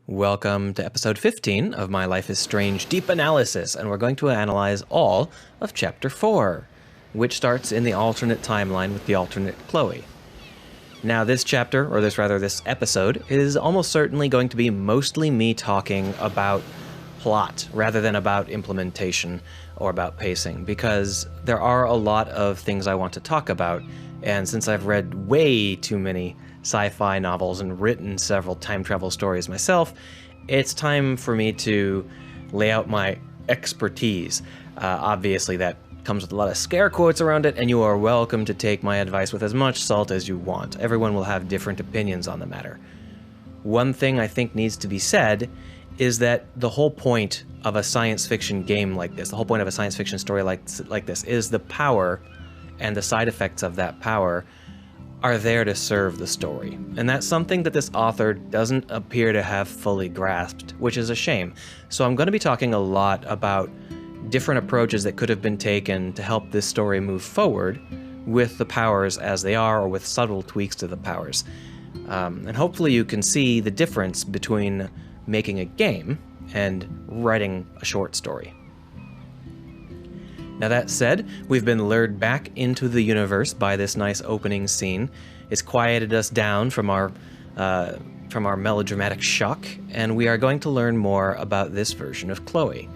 Welcome to episode 15 of My Life is Strange Deep Analysis, and we're going to analyze all of Chapter 4, which starts in the alternate timeline with the alternate Chloe. Now this chapter, or this episode, is almost certainly going to be mostly me talking about plot rather than about implementation or about pacing, because there are a lot of things I want to talk about, and since I've read way too many sci-fi novels and written several time travel stories myself, it's time for me to lay out my expertise. Obviously that comes with a lot of scare quotes around it, and you are welcome to take my advice with as much salt as you want. Everyone will have different opinions on the matter. One thing I think needs to be said is that the whole point of a science fiction game like this, the whole point of a science fiction story like this, is the power and the side effects of that power are there to serve the story. And that's something that this author doesn't appear to have fully grasped, which is a shame. So I'm going to be talking a lot about different approaches that could have been taken to help this story move forward with the powers as they are, or with subtle tweaks to the powers. And hopefully you can see the difference between making a game and writing a short story. Now that said, we've been lured back into the universe by this nice opening scene. It's quieted us down from our melodramatic shock, and we are going to learn more about this version of Chloe.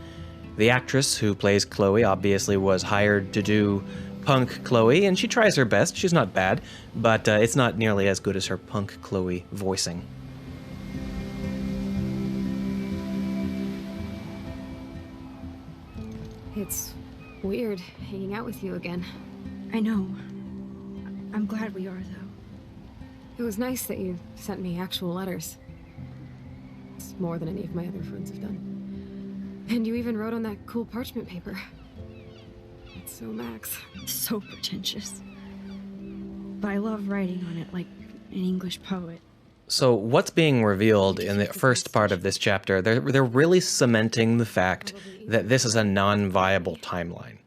The actress who plays Chloe obviously was hired to do punk Chloe, and she tries her best. She's not bad, but it's not nearly as good as her punk Chloe voicing. It's weird hanging out with you again. I know. I'm glad we are, though. It was nice that you sent me actual letters. It's more than any of my other friends have done. And you even wrote on that cool parchment paper. It's so Max. So pretentious. But I love writing on it like an English poet. So what's being revealed in the first part of this chapter, they're really cementing the fact that this is a non-viable timeline.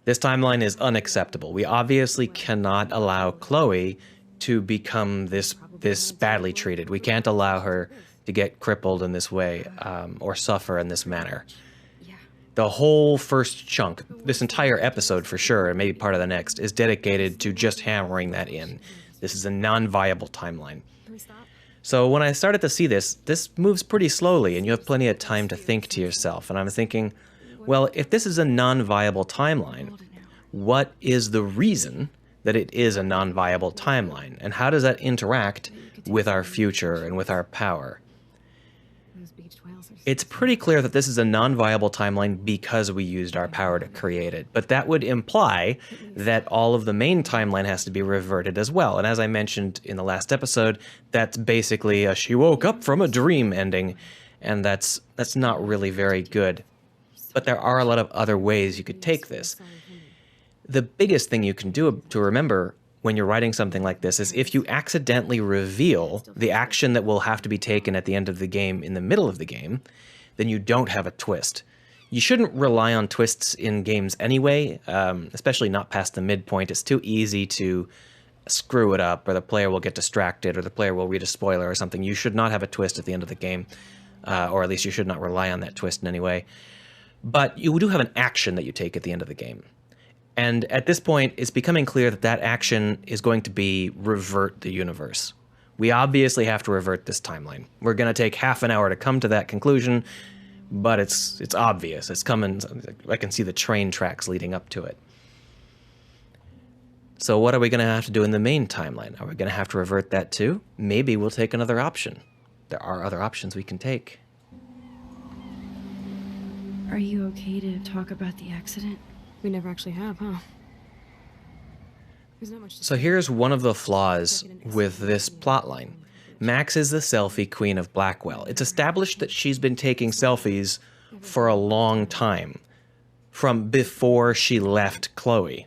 This timeline is unacceptable. We obviously cannot allow Chloe to become this badly treated. We can't allow her to get crippled in this way, or suffer in this manner. The whole first chunk, this entire episode for sure, and maybe part of the next, is dedicated to just hammering that in. This is a non-viable timeline. So when I started to see this moves pretty slowly, and you have plenty of time to think to yourself. And I'm thinking, well, if this is a non-viable timeline, what is the reason that it is a non-viable timeline? And how does that interact with our future and with our power? It's pretty clear that this is a non-viable timeline because we used our power to create it, but that would imply that all of the main timeline has to be reverted as well. And as I mentioned in the last episode, that's basically a she woke up from a dream ending, and that's not really very good. But there are a lot of other ways you could take this. The biggest thing you can do to remember when you're writing something like this is if you accidentally reveal the action that will have to be taken at the end of the game in the middle of the game, then you don't have a twist. You shouldn't rely on twists in games anyway, especially not past the midpoint. It's too easy to screw it up, or the player will get distracted, or the player will read a spoiler or something. You should not have a twist at the end of the game, or at least you should not rely on that twist in any way. But you do have an action that you take at the end of the game. And at this point, it's becoming clear that that action is going to be revert the universe. We obviously have to revert this timeline. We're going to take half an hour to come to that conclusion, but it's obvious. It's coming. I can see the train tracks leading up to it. So what are we going to have to do in the main timeline? Are we going to have to revert that too? Maybe we'll take another option. There are other options we can take. Are you okay to talk about the accident? We never actually have, huh? There's not much to So here's one of the flaws with this plotline. Max is the selfie queen of Blackwell. It's established that she's been taking selfies for a long time, from before she left Chloe.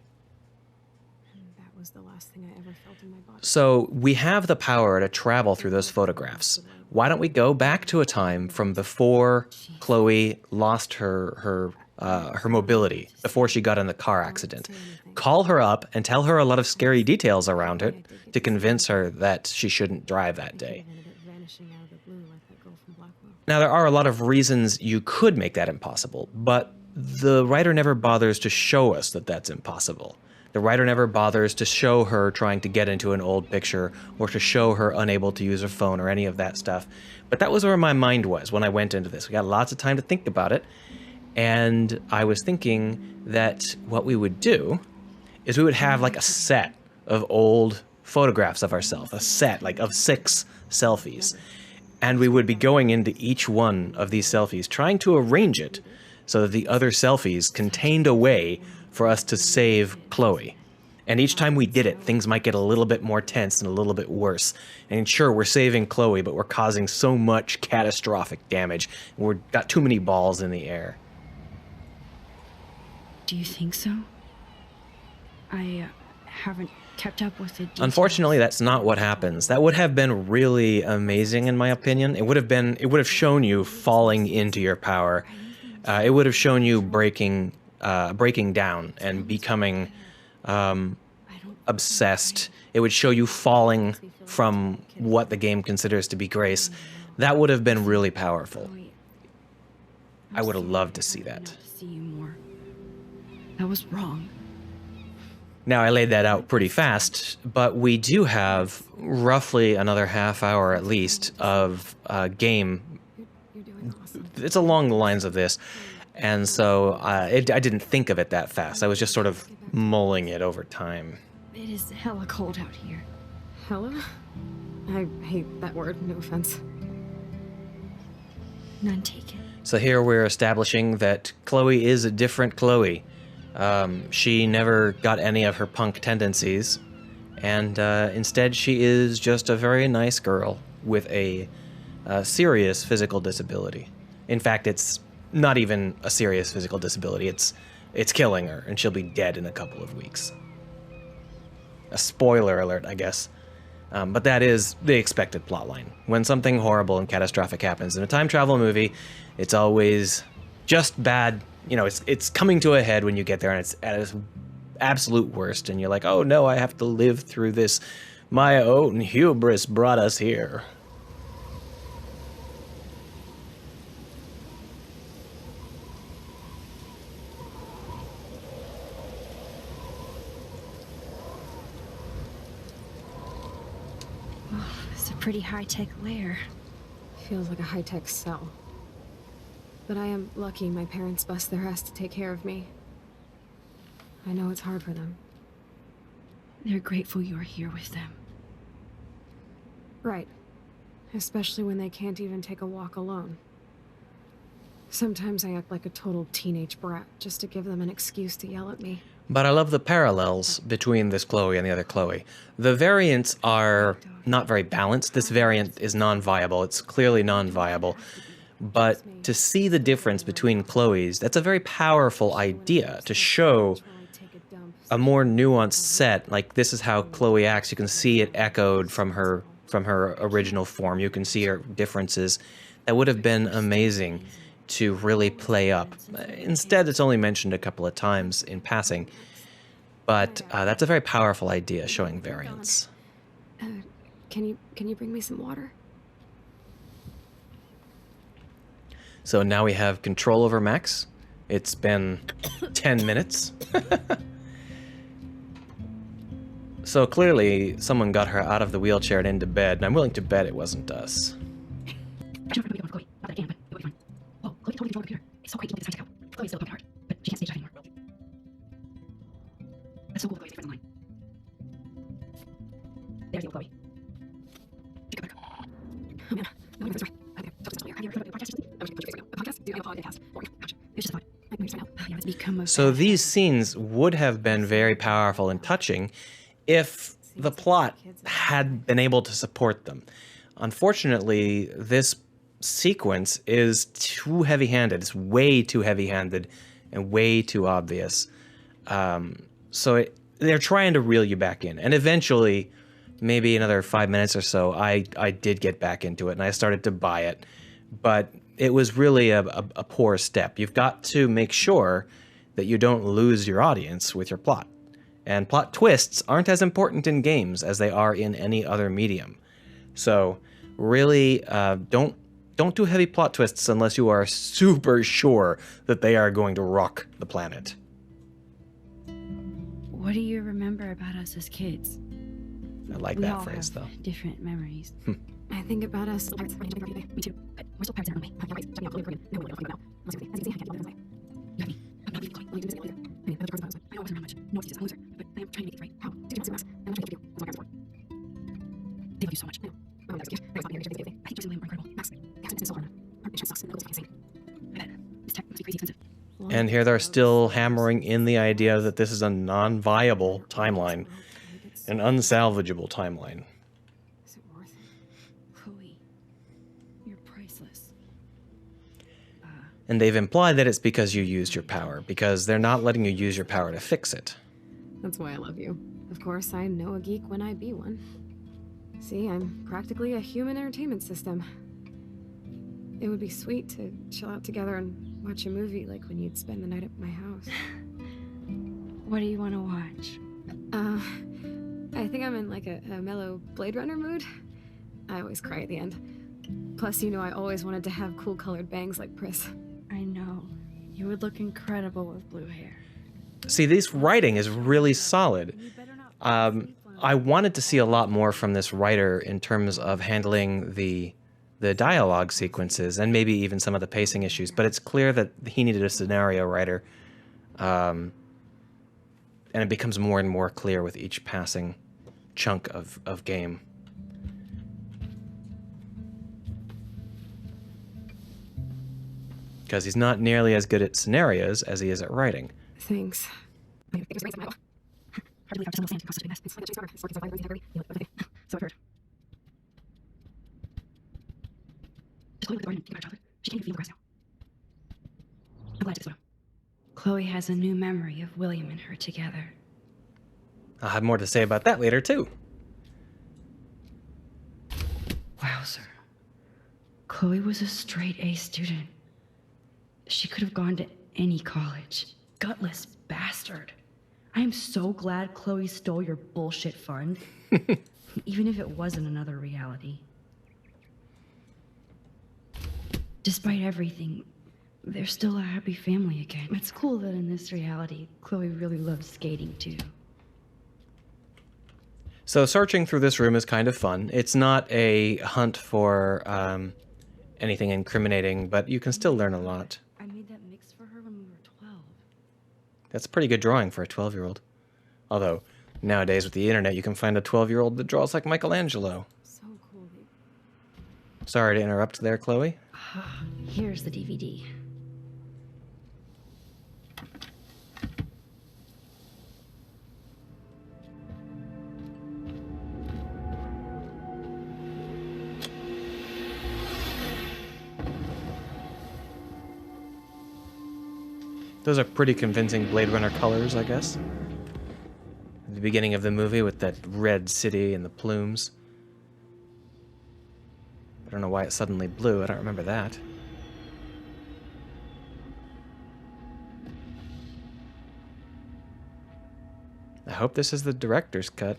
That was the last thing I ever felt in my body. So we have the power to travel through those photographs. Why don't we go back to a time from before Chloe lost her mobility, before she got in the car accident? Call her up and tell her a lot of scary details around it to convince her that she shouldn't drive that day. Blackwell. Now, there are a lot of reasons you could make that impossible, but the writer never bothers to show us that that's impossible. The writer never bothers to show her trying to get into an old picture or to show her unable to use her phone or any of that stuff. But that was where my mind was when I went into this. We got lots of time to think about it. And I was thinking that what we would do is we would have like a set of old photographs of ourselves, a set like of 6 selfies. And we would be going into each one of these selfies, trying to arrange it so that the other selfies contained a way for us to save Chloe. And each time we did it, things might get a little bit more tense and a little bit worse. And sure, we're saving Chloe, but we're causing so much catastrophic damage. We've got too many balls in the air. Do you think so? I haven't kept up with the details. Unfortunately, that's not what happens. That would have been really amazing, in my opinion. It would have shown you falling into your power. It would have shown you breaking down and becoming obsessed. It would show you falling from what the game considers to be grace. That would have been really powerful. I would have loved to see that. See you more. That was wrong. Now, I laid that out pretty fast, but we do have roughly another half hour at least of game. You're doing awesome. It's along the lines of this. And so I didn't think of it that fast. I was just sort of mulling it over time. It is hella cold out here. Hella? I hate that word, no offense. None taken. So here we're establishing that Chloe is a different Chloe. She never got any of her punk tendencies. And instead she is just a very nice girl with a serious physical disability. In fact, it's not even a serious physical disability. It's killing her, and she'll be dead in a couple of weeks. A spoiler alert, I guess. But that is the expected plotline. When something horrible and catastrophic happens in a time travel movie, it's always just bad. You know, it's coming to a head when you get there, and it's at its absolute worst, and you're like, oh no, I have to live through this. My own hubris brought us here. It's a pretty high-tech lair. Feels like a high-tech cell. But I am lucky my parents bust their ass to take care of me. I know it's hard for them. They're grateful you're here with them. Right. Especially when they can't even take a walk alone. Sometimes I act like a total teenage brat just to give them an excuse to yell at me. But I love the parallels between this Chloe and the other Chloe. The variants are not very balanced. This variant is non-viable. It's clearly non-viable. But to see the difference between Chloe's, that's a very powerful idea to show a more nuanced set. Like, this is how Chloe acts. You can see it echoed from her original form. You can see her differences. That would have been amazing to really play up. Instead, it's only mentioned a couple of times in passing. But that's a very powerful idea, showing variance. Can you bring me some water? So now we have control over Max. It's been 10 minutes. So clearly, someone got her out of the wheelchair and into bed, and I'm willing to bet it wasn't us. So these scenes would have been very powerful and touching if the plot had been able to support them. Unfortunately, this sequence is too heavy-handed. It's way too heavy-handed and way too obvious. They're trying to reel you back in. And eventually, maybe another 5 minutes or so, I did get back into it and I started to buy it. But it was really a poor step. You've got to make sure that you don't lose your audience with your plot. And plot twists aren't as important in games as they are in any other medium. So really, don't Don't do heavy plot twists unless you are super sure that they are going to rock the planet. What do you remember about us as kids? I like We that all phrase, have though. different memories. I think about us. Me too, but we're still pirates in our own way. You have me. I'm not leaving Chloe. I know I wasn't around much. No excuses. I'm a loser. But I am trying to make it right. How? Take it. I'm not trying to give you. That's what I'm for. They love you so much. I know. I think Josie and Liam are incredible. Max, the accent is so hard. Our mission sucks and the goals are insane. I bet. This tech must be crazy expensive. And here they're still hammering in the idea that this is a non-viable timeline, an unsalvageable timeline. Is it worth it? Chloe, you're priceless. And they've implied that it's because you used your power, because they're not letting you use your power to fix it. That's why I love you. Of course, I know a geek when I be one. See, I'm practically a human entertainment system. It would be sweet to chill out together and watch a movie like when you'd spend the night at my house. What do you want to watch? I think I'm in like a mellow Blade Runner mood. I always cry at the end. Plus, you know I always wanted to have cool colored bangs like Pris. I know. You would look incredible with blue hair. See, this writing is really solid. I wanted to see a lot more from this writer in terms of handling the dialogue sequences and maybe even some of the pacing issues, but it's clear that he needed a scenario writer, and it becomes more and more clear with each passing chunk of game. Because he's not nearly as good at scenarios as he is at writing. Thanks. Hard to believe after someone sand costs such a mess. It's like the Chase Marker. It's like the integrity. So I've heard. Just Chloe with the garden, think about her childhood. She can't even feel the grass now. I'm glad I took this photo. Chloe has a new memory of William and her together. I'll have more to say about that later, too. Wowzer. Chloe was a straight A student. She could have gone to any college. Gutless bastard. I am so glad Chloe stole your bullshit fund. Even if it wasn't another reality. Despite everything, they're still a happy family again. It's cool that in this reality, Chloe really loves skating too. So searching through this room is kind of fun. It's not a hunt for anything incriminating, but you can still learn a lot. I made that mix for her when we were 12. That's a pretty good drawing for a 12-year-old. Although, nowadays with the internet, you can find a 12-year-old that draws like Michelangelo. So cool. Sorry to interrupt there, Chloe. Here's the DVD. Those are pretty convincing Blade Runner colors, I guess. At the beginning of the movie with that red city and the plumes. I don't know why it's suddenly blue. I don't remember that. I hope this is the director's cut.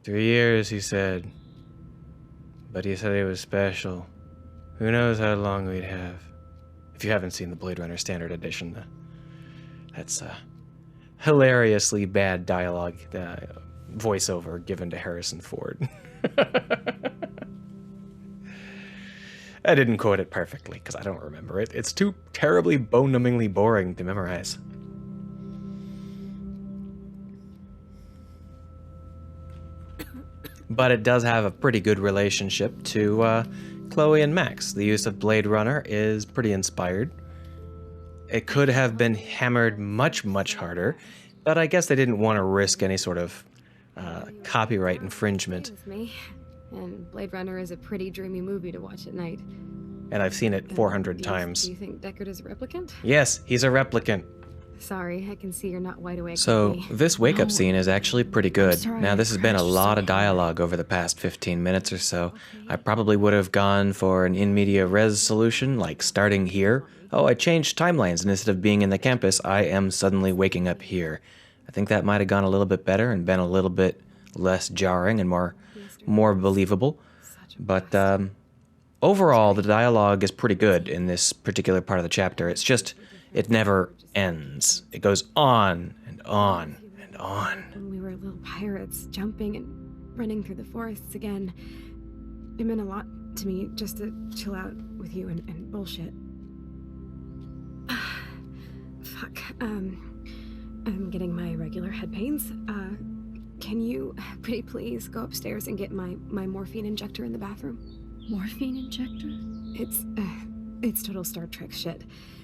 "3 years," he said. But he said he was special. Who knows how long we'd have. If you haven't seen the Blade Runner Standard Edition, that's hilariously bad dialogue, voiceover given to Harrison Ford. I didn't quote it perfectly, because I don't remember it. It's too terribly bone-numbingly boring to memorize. But it does have a pretty good relationship to Chloe and Max. The use of Blade Runner is pretty inspired. It could have been hammered much, much harder, but I guess they didn't want to risk any sort of copyright infringement. With me. And Blade Runner is a pretty dreamy movie to watch at night. And I've seen it 400 Do times. you think Deckard is a replicant? Yes, he's a replicant. Sorry, I can see you're not wide awake. So, like me. this wake-up scene is actually pretty good. sorry, Now, this has been a crashed lot so of dialogue over the past 15 minutes or so. I probably would have gone for an in media res solution, like starting here. Oh, I changed timelines, and instead of being in the campus, I am suddenly waking up here. I think that might have gone a little bit better and been a little bit less jarring and more believable. But overall, the dialogue is pretty good in this particular part of the chapter. It's just, it never ends. It goes on and on and on. When we were little pirates, jumping and running through the forests again, it meant a lot to me just to chill out with you and bullshit. Fuck. I'm getting my regular head pains. Can you, pretty please, go upstairs and get my morphine injector in the bathroom? Morphine injector? It's total Star Trek shit.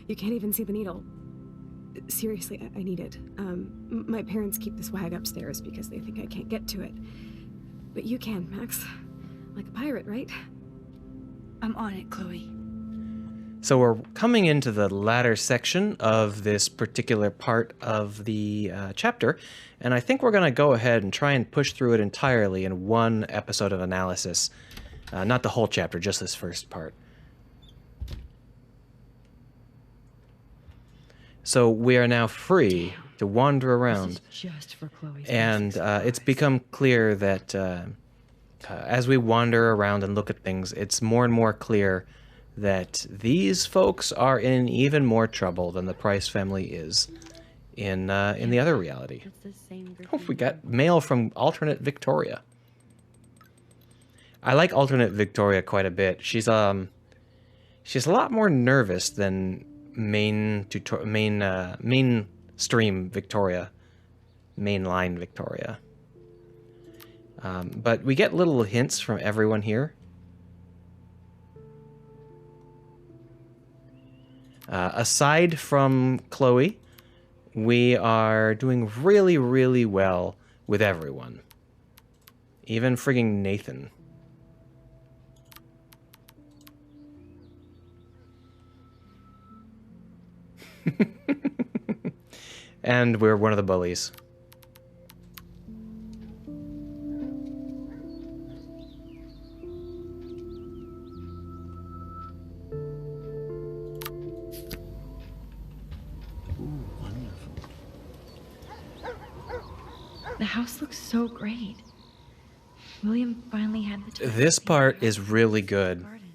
You can't even see the needle. Seriously, I need it. My parents keep the swag upstairs because they think I can't get to it. But you can, Max. Like a pirate, right? I'm on it, Chloe. So we're coming into the latter section of this particular part of the chapter, and I think we're going to go ahead and try and push through it entirely in one episode of analysis. Not the whole chapter, just this first part. So we are now free to wander around. This is just for Chloe's And it's become clear that as we wander around and look at things, it's more and more clear that these folks are in even more trouble than the Price family is in the other reality. It's the same group. Oh, we got mail from alternate Victoria. I like alternate Victoria quite a bit. She's a lot more nervous than mainstream Victoria, mainline Victoria. But we get little hints from everyone here. Aside from Chloe, we are doing really, really well with everyone. Even frigging Nathan. And we're one of the bullies. The house looks so great. William finally had the time. This part is really good. Garden.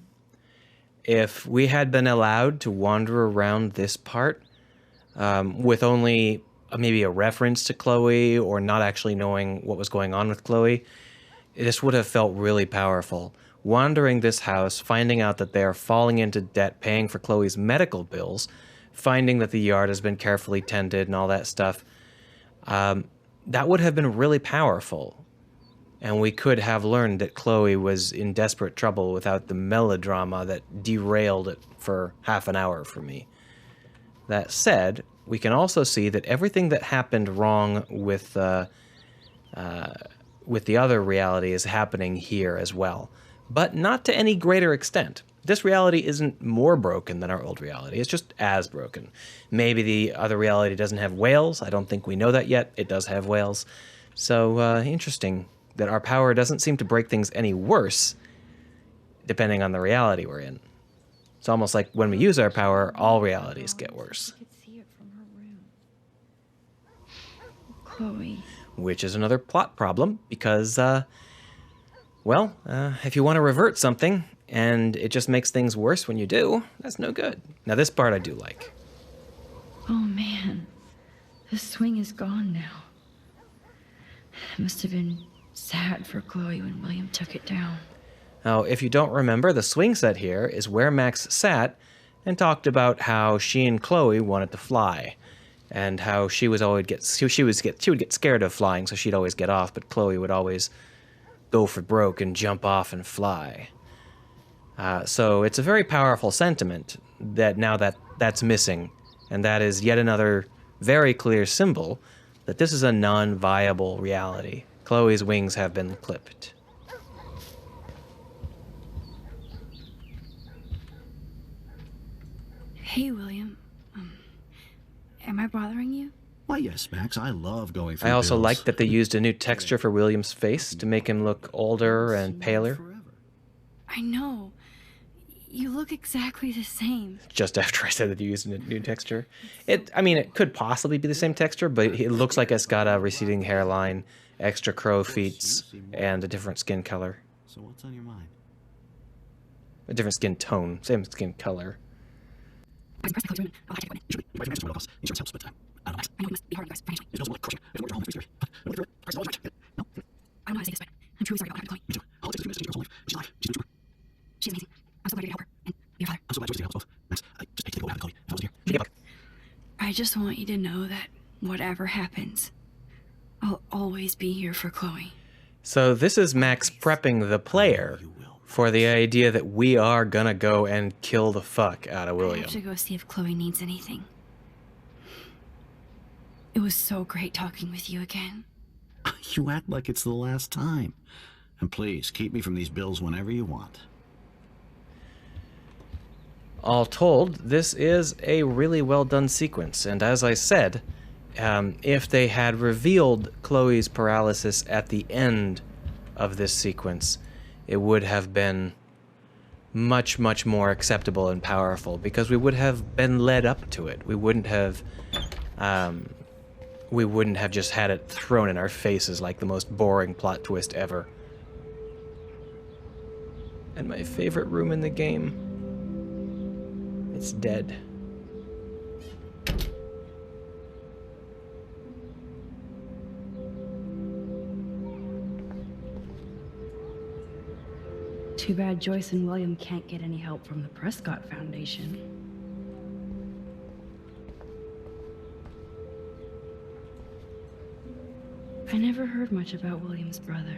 If we had been allowed to wander around this part with only maybe a reference to Chloe or not actually knowing what was going on with Chloe, this would have felt really powerful. Wandering this house, finding out that they are falling into debt, paying for Chloe's medical bills, finding that the yard has been carefully tended and all that stuff, that would have been really powerful. And we could have learned that Chloe was in desperate trouble without the melodrama that derailed it for half an hour for me. That said, we can also see that everything that happened wrong with the other reality is happening here as well, but not to any greater extent. This reality isn't more broken than our old reality. It's just as broken. Maybe the other reality doesn't have whales. I don't think we know that yet. It does have whales. So interesting that our power doesn't seem to break things any worse depending on the reality we're in. It's almost like when we use our power, all realities get worse. You could see it from her room. Chloe. Which is another plot problem because, if you want to revert something and it just makes things worse when you do, that's no good. Now this part I do like. Oh man, the swing is gone now. It must have been sad for Chloe when William took it down. Now, if you don't remember, the swing set here is where Max sat and talked about how she and Chloe wanted to fly, and how she would get scared of flying, so she'd always get off, but Chloe would always go for broke and jump off and fly. So it's a very powerful sentiment that now that's missing, and that is yet another very clear symbol that this is a non-viable reality. Chloe's wings have been clipped. Hey, William. Am I bothering you? Why, yes, Max. I love going through I also bills. like that they used a new texture for William's face to make him look older and paler. Forever. I know. You look exactly the same. Just after I said that you used a new texture. I mean, it could possibly be the same texture, but it looks like it's got a receding hairline, extra crow feet, and a different skin color. So what's on your mind? A different skin tone, same skin color. You should be insurance helps, but I don't know. I know it must be hard, you guys, financially. It feels like crushing. It's more your home theory. But no, no, I don't know how to say this, but I'm truly sorry about what happened to Chloe. me too. All it takes is 2 minutes to change your whole life. She's alive. She's doing super. She's amazing. I'm so glad you're here to help her. And be your father. I'm so glad Joyce did help us both. Max, I just hate to think what happened to Chloe. If I wasn't here, She gave up. I just want you to know that whatever happens, I'll always be here for Chloe. So this is Max prepping the player for the idea that we are gonna go and kill the fuck out of I William. have to go see if Chloe needs anything. It was so great talking with you again. you act like it's the last time. And please, keep me from these bills whenever you want. All told, this is a really well done sequence, and as I said, if they had revealed Chloe's paralysis at the end of this sequence, it would have been much, much more acceptable and powerful, because we would have been led up to it. We wouldn't have just had it thrown in our faces like the most boring plot twist ever. And my favorite room in the game. It's dead. Too bad Joyce and William can't get any help from the Prescott Foundation. I never heard much about William's brother.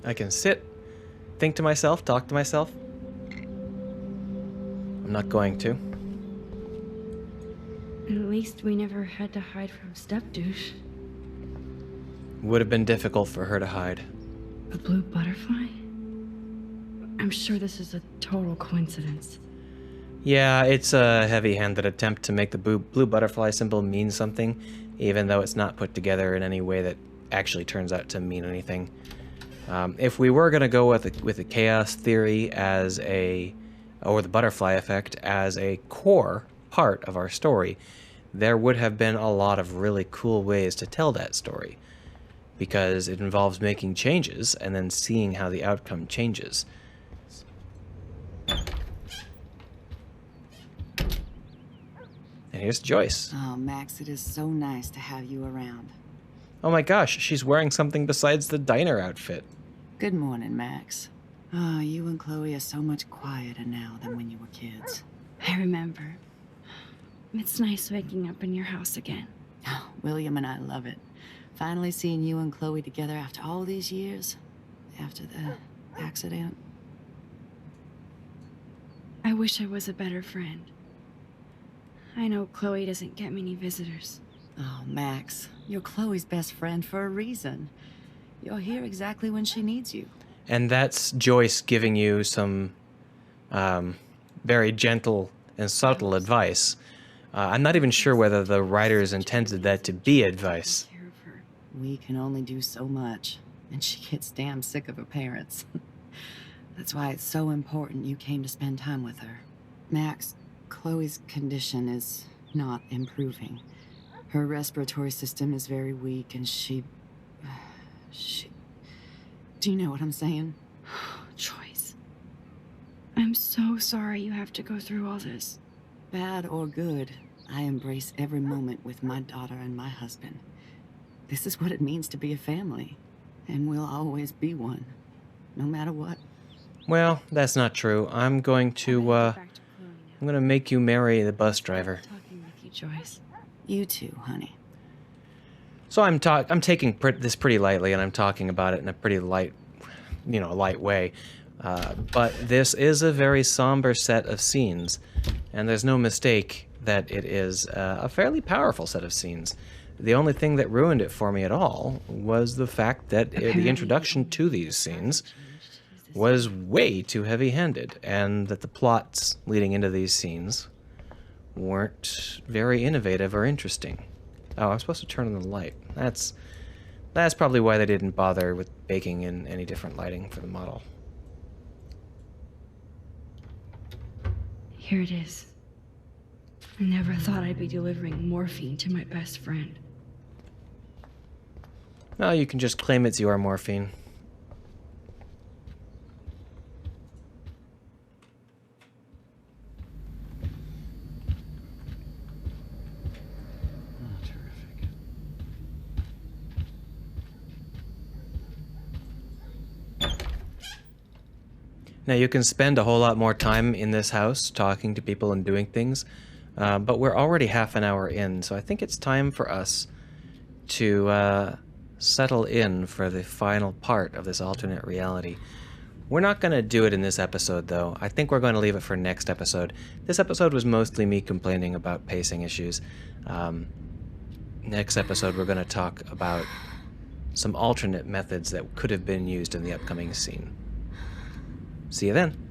I can sit, think to myself, talk to myself. I'm not going to. At least we never had to hide from Stepdouche. Would have been difficult for her to hide. A blue butterfly? I'm sure this is a total coincidence. Yeah, it's a heavy-handed attempt to make the blue butterfly symbol mean something, even though it's not put together in any way that actually turns out to mean anything. If we were going to go with the chaos theory or the butterfly effect as a core part of our story, there would have been a lot of really cool ways to tell that story, because it involves making changes and then seeing how the outcome changes. And here's Joyce. Oh, Max, it is so nice to have you around. Oh my gosh, she's wearing something besides the diner outfit. Good morning, Max. Oh, you and Chloe are so much quieter now than when you were kids. I remember. It's nice waking up in your house again. Oh, William and I love it. Finally seeing you and Chloe together after all these years. After the accident. I wish I was a better friend. I know Chloe doesn't get many visitors. Oh, Max, you're Chloe's best friend for a reason. You're here exactly when she needs you. And that's Joyce giving you some very gentle and subtle advice. I'm not even sure whether the writers intended that to be advice. Take care of her. We can only do so much, and she gets damn sick of her parents. That's why it's so important you came to spend time with her. Max, Chloe's condition is not improving. Her respiratory system is very weak, and she... Do you know what I'm saying? Joyce. I'm so sorry you have to go through all this. Bad or good, I embrace every moment with my daughter and my husband. This is what it means to be a family, and we'll always be one, no matter what. Well, that's not true. I'm going to, I'm gonna make you marry the bus driver. Talking with you, Joyce. You too, honey. So I'm taking this pretty lightly, and I'm talking about it in a pretty light way. But this is a very somber set of scenes, and there's no mistake that it is a fairly powerful set of scenes. The only thing that ruined it for me at all was the fact that the introduction to these scenes was way too heavy-handed, and that the plots leading into these scenes weren't very innovative or interesting. Oh, I'm supposed to turn on the light. That's probably why they didn't bother with baking in any different lighting for the model. Here it is. I never thought I'd be delivering morphine to my best friend. Well, you can just claim it's your morphine. Oh, terrific. Now, you can spend a whole lot more time in this house talking to people and doing things, but we're already half an hour in, so I think it's time for us to settle in for the final part of this alternate reality. We're not going to do it in this episode, though. I think we're going to leave it for next episode. This episode was mostly me complaining about pacing issues. Next episode, we're going to talk about some alternate methods that could have been used in the upcoming scene. See you then.